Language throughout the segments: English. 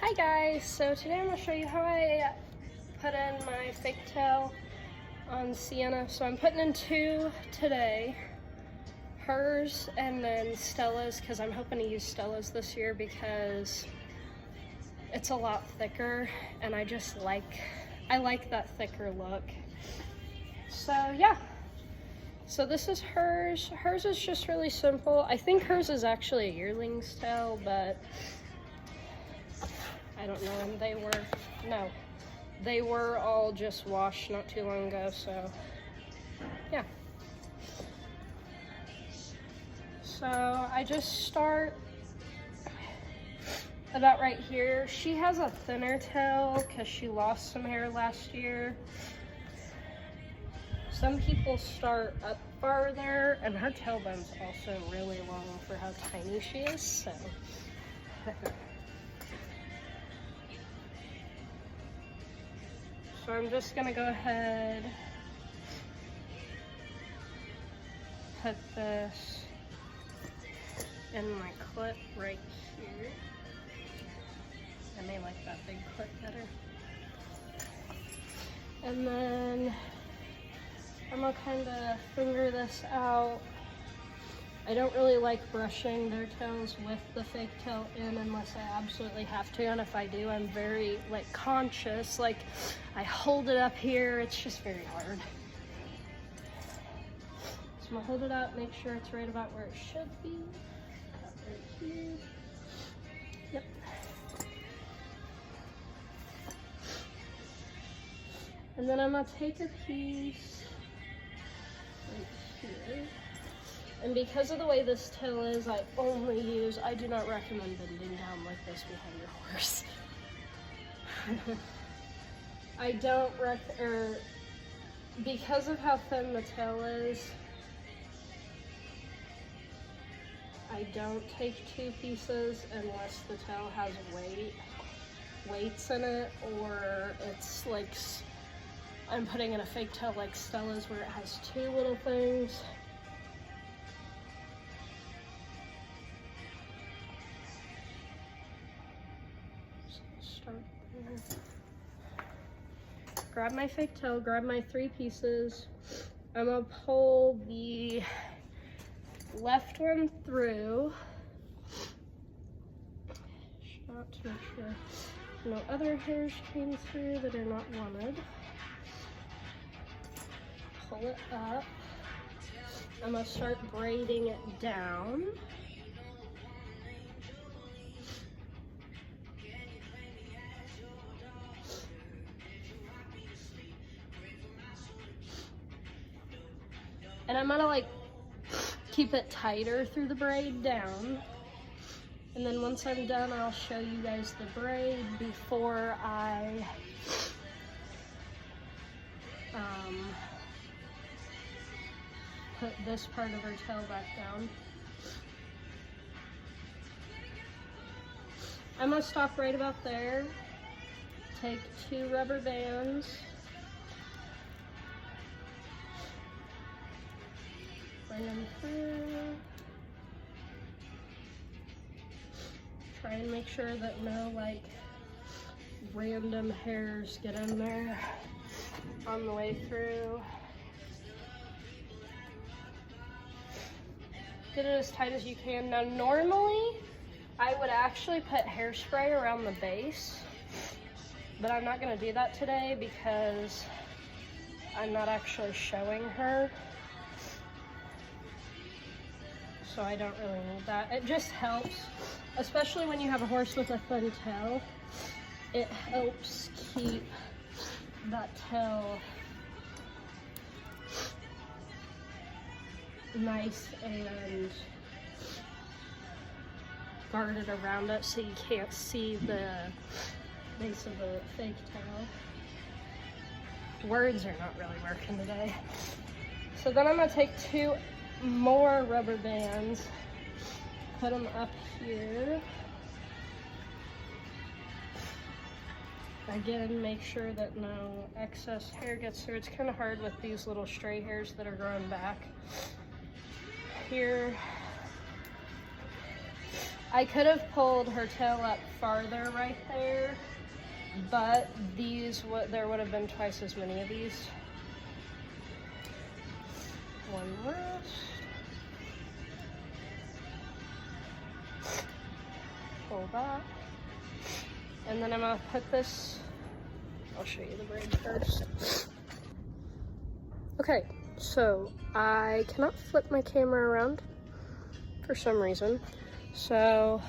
Hi guys, so today I'm going to show you how I put in my fake tail on Sienna. So I'm putting in two today, hers and then Stella's, because I'm hoping to use Stella's this year because it's a lot thicker and I like that thicker look. So yeah, so this is hers. Hers is just really simple. I think hers is actually a yearling's tail, but I don't know, and they were all just washed not too long ago, so yeah. So I just start about right here. She has a thinner tail because she lost some hair last year. Some people start up farther, and her tailbone's also really long for how tiny she is, so. So I'm just gonna go ahead, put this in my clip right here. I may like that big clip better. And then I'm gonna kind of finger this out. I don't really like brushing their tails with the fake tail in unless I absolutely have to, and if I do, I'm very conscious. I hold it up here, it's just very hard. So I'm gonna hold it up, make sure it's right about where it should be. Right here. Yep. And then I'm gonna take a piece right here. And because of the way this tail is, I do not recommend bending down like this behind your horse. Because of how thin the tail is, I don't take two pieces unless the tail has weights in it, or it's like I'm putting in a fake tail like Stella's where it has two little things. Start there. Grab my fake tail, grab my three pieces. I'm gonna pull the left one through. Shot to make sure no other hairs came through that are not wanted. Pull it up. I'm gonna start braiding it down. And I'm gonna keep it tighter through the braid down. And then once I'm done, I'll show you guys the braid before I put this part of her tail back down. I'm gonna stop right about there. Take two rubber bands. Bring them through. Try and make sure that no random hairs get in there on the way through. Get it as tight as you can. Now normally I would actually put hairspray around the base, but I'm not gonna do that today because I'm not actually showing her. So I don't really need that. It just helps, especially when you have a horse with a thin tail. It helps keep that tail nice and guarded around it so you can't see the base of the fake tail. Words are not really working today. So then I'm gonna take two more rubber bands, put them up here. Again, make sure that no excess hair gets through. It's kind of hard with these little stray hairs that are growing back here. I could have pulled her tail up farther right there, but there would have been twice as many of these. One rest. Pull that. And then I'm gonna put this, I'll show you the braid first. Okay, so I cannot flip my camera around for some reason. So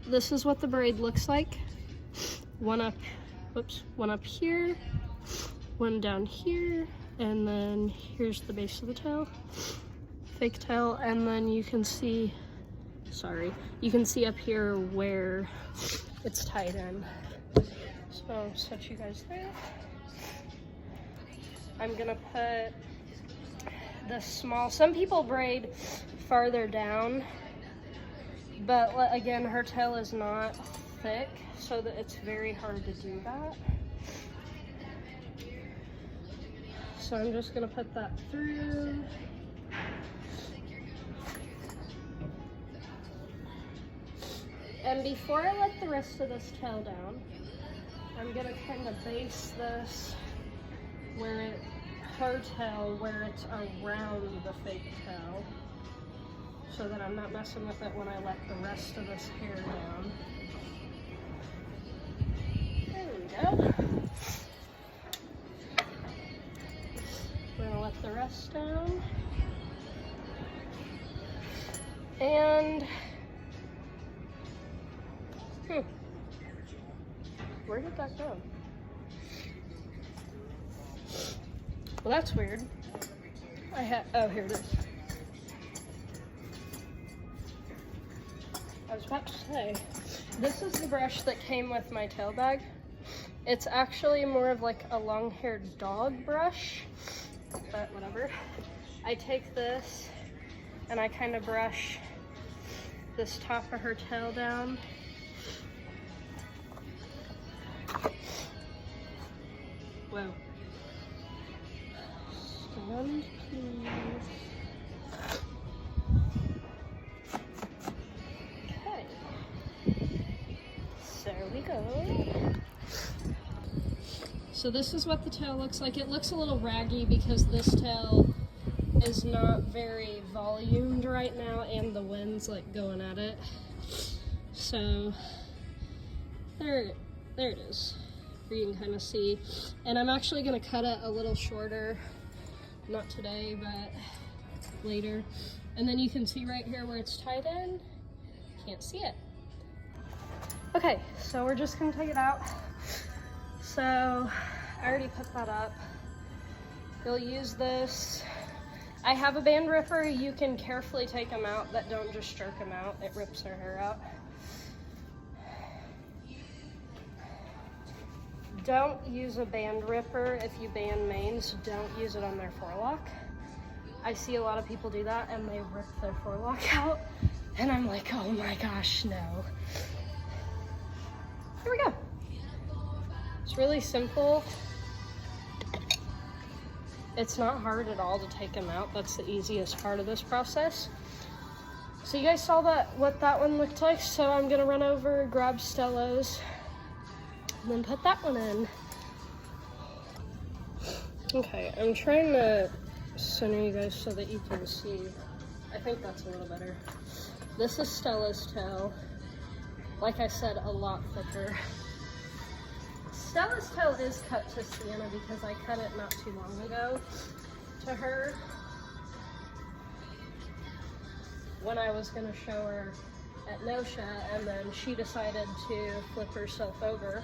this is what the braid looks like. One up here, one down here, and then here's the base of the tail, fake tail, and then you can see, you can see up here where it's tied in. So I'll set you guys there. I'm gonna put the small, some people braid farther down, but again, her tail is not thick, so that it's very hard to do that. So I'm just gonna put that through. And before I let the rest of this tail down, I'm gonna kind of base this where her tail, where it's around the fake tail, so that I'm not messing with it when I let the rest of this hair down. There we go. We're gonna let the rest down. And where did that go? Well, that's weird. Oh, here it is. I was about to say, this is the brush that came with my tail bag. It's actually more of like a long-haired dog brush, but whatever. I take this and I kind of brush this top of her tail down. Whoa. Stand, please. Okay. There we go. So this is what the tail looks like. It looks a little raggy because this tail is not very volumed right now and the wind's like going at it. So there it is. You can kind of see. And I'm actually gonna cut it a little shorter, not today, but later. And then you can see right here where it's tied in. Can't see it. Okay, so we're just gonna take it out. So I already put that up. You'll use this. I have a band ripper. You can carefully take them out, but don't just jerk them out. It rips their hair out. Don't use a band ripper if you band manes. Don't use it on their forelock. I see a lot of people do that and they rip their forelock out. And I'm like, oh my gosh, no. Here we go. It's really simple. It's not hard at all to take them out. That's the easiest part of this process. So you guys saw what that one looked like. So I'm gonna run over, grab Stella's, and then put that one in. Okay, I'm trying to center you guys so that you can see. I think that's a little better. This is Stella's tail. Like I said, a lot thicker. Stella's tail is cut to Sienna because I cut it not too long ago to her when I was gonna show her at Nosha, and then she decided to flip herself over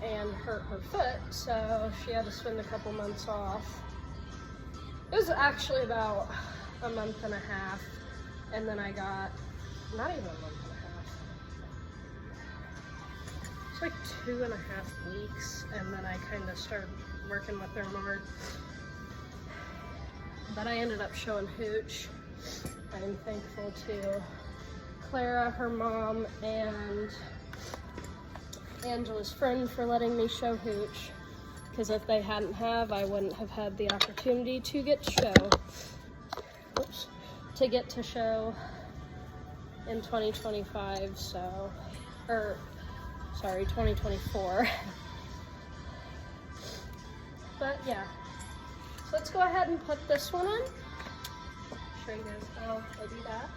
and hurt her foot, so she had to spend a couple months off. It was actually about a month and a half, and then I got, not even a month and a half, it's like 2.5 weeks, and then I kind of started working with her more. But I ended up showing Hooch. I'm thankful to Clara, her mom, and Angela's friend for letting me show Hooch, because if they hadn't have, I wouldn't have had the opportunity to get to show in 2025, so, or, sorry, 2024. But yeah, so let's go ahead and put this one in. Show you guys how I do that.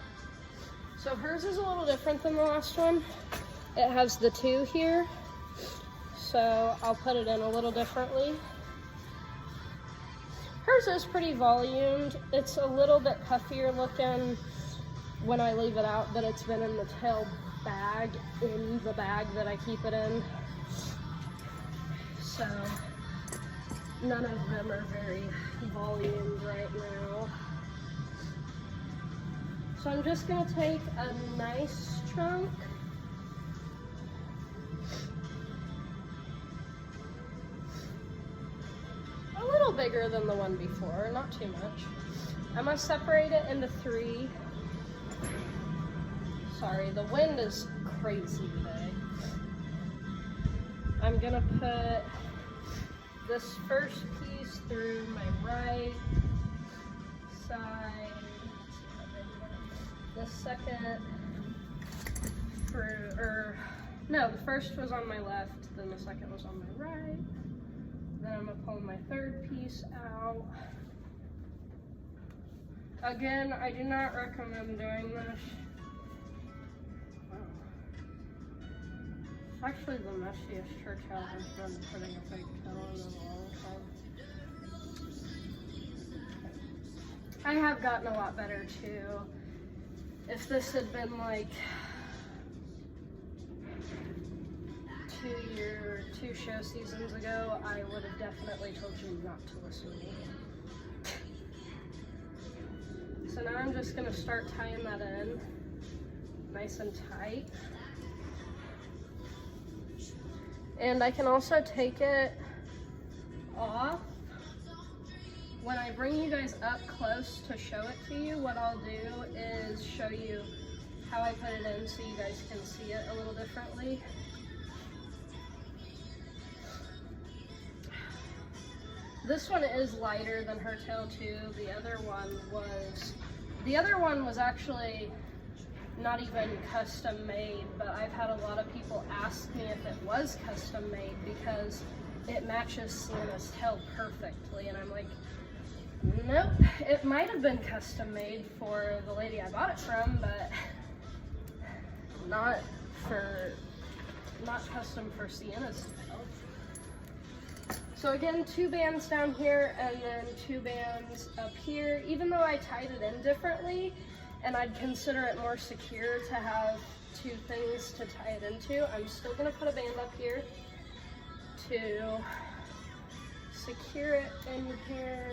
So hers is a little different than the last one. It has the 2 here, so I'll put it in a little differently. Hers is pretty volumed. It's a little bit puffier looking when I leave it out, but it's been in the tail bag, in the bag that I keep it in. So none of them are very volumed right now. So I'm just gonna take a nice chunk. A little bigger than the one before, not too much. I'm gonna separate it into 3. Sorry, the wind is crazy today. I'm gonna put this first piece through my right side. The second through, or no, the first was on my left, then the second was on my right. Then I'm gonna pull my 3rd piece out. Again, I do not recommend doing this. Wow. It's actually the messiest Churchill has been putting a fake tail in a long time. I have gotten a lot better too. If this had been like 2 show seasons ago, I would have definitely told you not to listen to me. So now I'm just gonna start tying that in nice and tight. And I can also take it off. When I bring you guys up close to show it to you, what I'll do is show you how I put it in so you guys can see it a little differently. This one is lighter than her tail too. The other one was actually not even custom made, but I've had a lot of people ask me if it was custom made because it matches Sienna's tail perfectly, and I'm like, nope, it might have been custom made for the lady I bought it from, but not custom for Sienna's tail. So again, 2 bands down here and then 2 bands up here. Even though I tied it in differently, and I'd consider it more secure to have 2 things to tie it into, I'm still gonna put a band up here to secure it in here.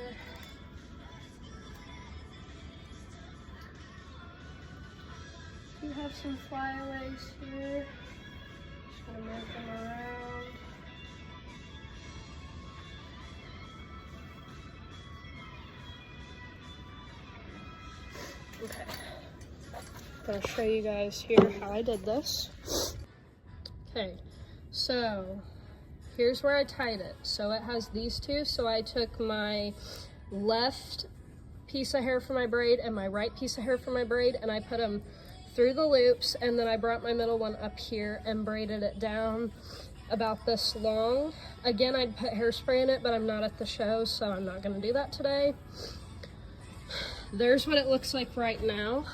You have some flyaways here. Just gonna move them around. Okay. I'm gonna show you guys here how I did this. Okay, so here's where I tied it. So it has these 2. So I took my left piece of hair for my braid and my right piece of hair for my braid, and I put them through the loops, and then I brought my middle one up here and braided it down about this long. Again, I'd put hairspray in it, but I'm not at the show, so I'm not gonna do that today. There's what it looks like right now.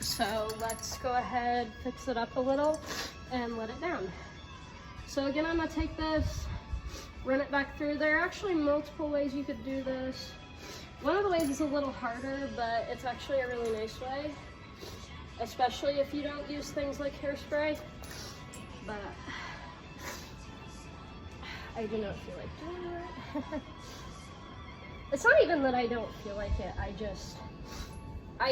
So let's go ahead, fix it up a little, and let it down. So again, I'm gonna take this, run it back through. There are actually multiple ways you could do this. One of the ways is a little harder, but it's actually a really nice way, especially if you don't use things like hairspray. But I do not feel like doing it. It's not even that I don't feel like it, I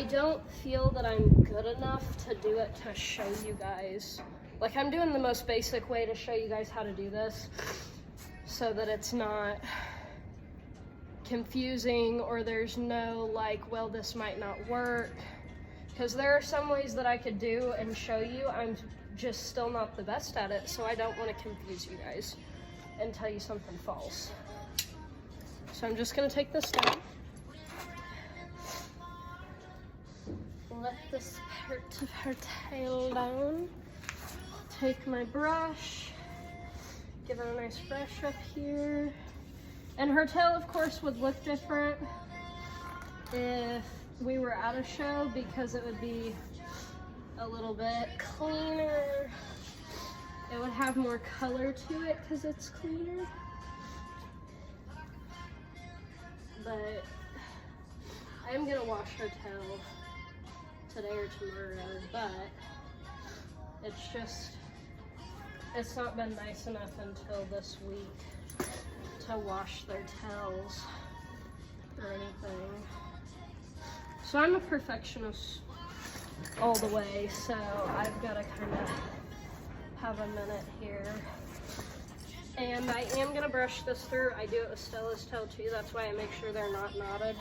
don't feel that I'm good enough to do it to show you guys. Like, I'm doing the most basic way to show you guys how to do this so that it's not confusing or there's no like, well, this might not work. Because there are some ways that I could do and show you. I'm just still not the best at it, so I don't want to confuse you guys and tell you something false. So I'm just gonna take this down. let this part of her tail down. Take my brush, give it a nice brush up here. And her tail, of course, would look different if we were at a show because it would be a little bit cleaner. It would have more color to it because it's cleaner. But I am gonna wash her tail today or tomorrow, but it's not been nice enough until this week to wash their tails or anything. So I'm a perfectionist all the way, so I've got to kind of have a minute here. And I am going to brush this through. I do it with Stella's tail too. That's why I make sure they're not knotted,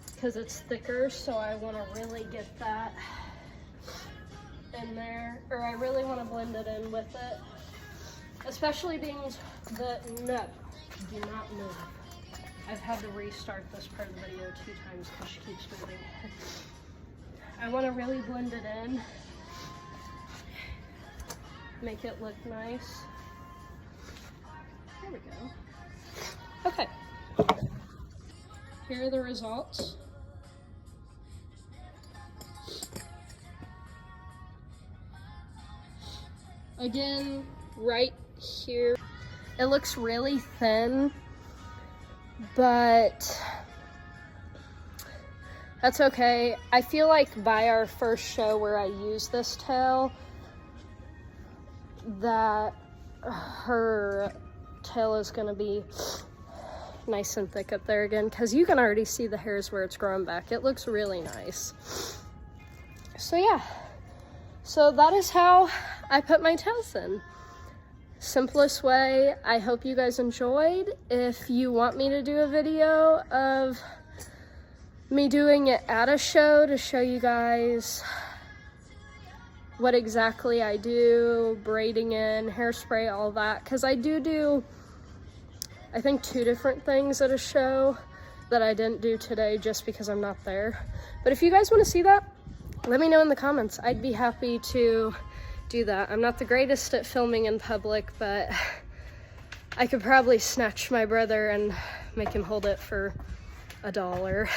because it's thicker, so I want to really get that in there, or I really want to blend it in with it, especially being the, no, do not move. I've had to restart this part of the video 2 times because she keeps moving. I want to really blend it in, make it look nice. There we go. Okay, here are the results. Again, right here, it looks really thin, but that's okay. I feel like by our first show where I used this tail, that her tail is gonna be nice and thick up there again, because you can already see the hairs where it's growing back. It looks really nice. So yeah, so that is how I put my tails in. Simplest way. I hope you guys enjoyed. If you want me to do a video of me doing it at a show to show you guys what exactly I do, braiding in, hairspray, all that, because I do I think 2 different things at a show that I didn't do today just because I'm not there. But if you guys want to see that, let me know in the comments. I'd be happy to do that. I'm not the greatest at filming in public, but I could probably snatch my brother and make him hold it for $1.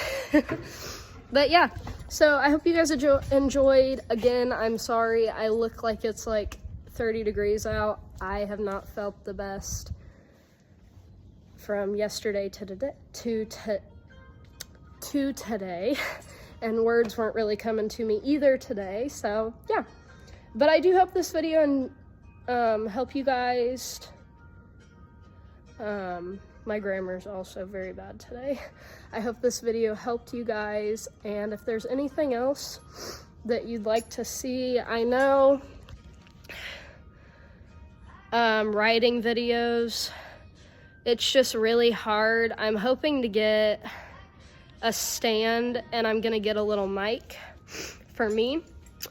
But yeah, so I hope you guys enjoyed. Again, I'm sorry I look like it's like 30 degrees out. I have not felt the best from yesterday to today, and words weren't really coming to me either today, so yeah. But I do hope this video and help you guys. My grammar's also very bad today. I hope this video helped you guys, and if there's anything else that you'd like to see, I know writing videos, it's just really hard. I'm hoping to get a stand, and I'm gonna get a little mic for me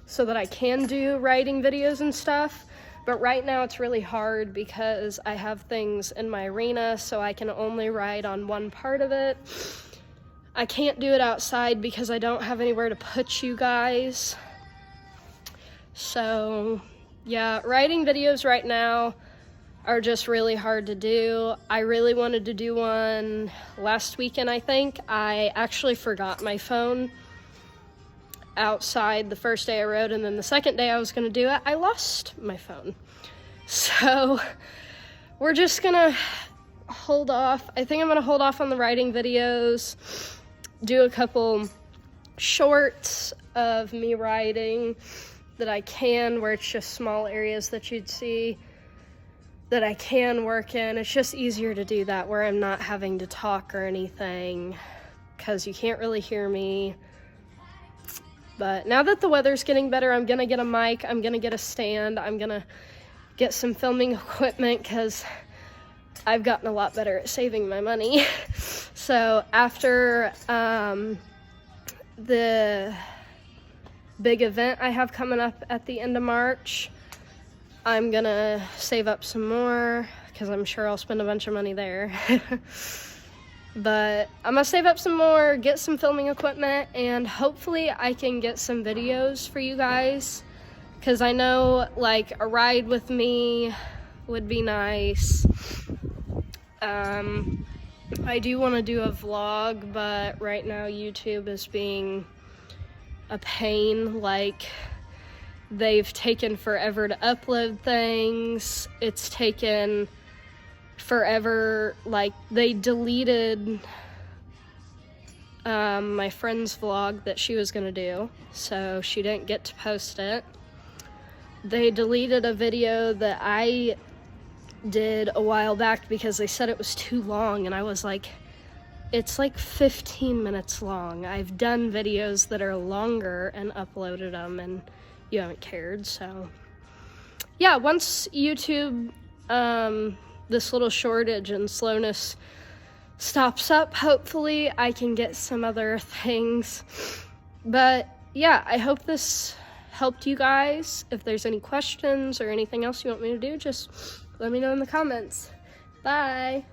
so that I can do writing videos and stuff. But right now it's really hard because I have things in my arena, so I can only ride on one part of it. I can't do it outside because I don't have anywhere to put you guys. So yeah, writing videos right now are just really hard to do. I really wanted to do one last weekend, I think. I actually forgot my phone outside the first day I rode, and then the second day I was gonna do it, I lost my phone. So we're just gonna hold off. I think I'm gonna hold off on the writing videos, do a couple shorts of me riding that I can, where it's just small areas that you'd see that I can work in. It's just easier to do that where I'm not having to talk or anything, because you can't really hear me. But now that the weather's getting better, I'm gonna get a mic, I'm gonna get a stand, I'm gonna get some filming equipment, because I've gotten a lot better at saving my money. So after the big event I have coming up at the end of March, I'm gonna save up some more, because I'm sure I'll spend a bunch of money there. But I'm gonna save up some more, get some filming equipment, and hopefully I can get some videos for you guys, because I know like a ride with me would be nice. I do want to do a vlog, but right now YouTube is being a pain. Like, they've taken forever to upload things. It's taken forever. Like, they deleted my friend's vlog that she was gonna do, so she didn't get to post it. They deleted a video that I did a while back because they said it was too long, and I was like, it's like 15 minutes long. I've done videos that are longer and uploaded them, and you haven't cared. So yeah, once YouTube, this little shortage and slowness stops up, hopefully I can get some other things. But yeah, I hope this helped you guys. If there's any questions or anything else you want me to do, just let me know in the comments. Bye.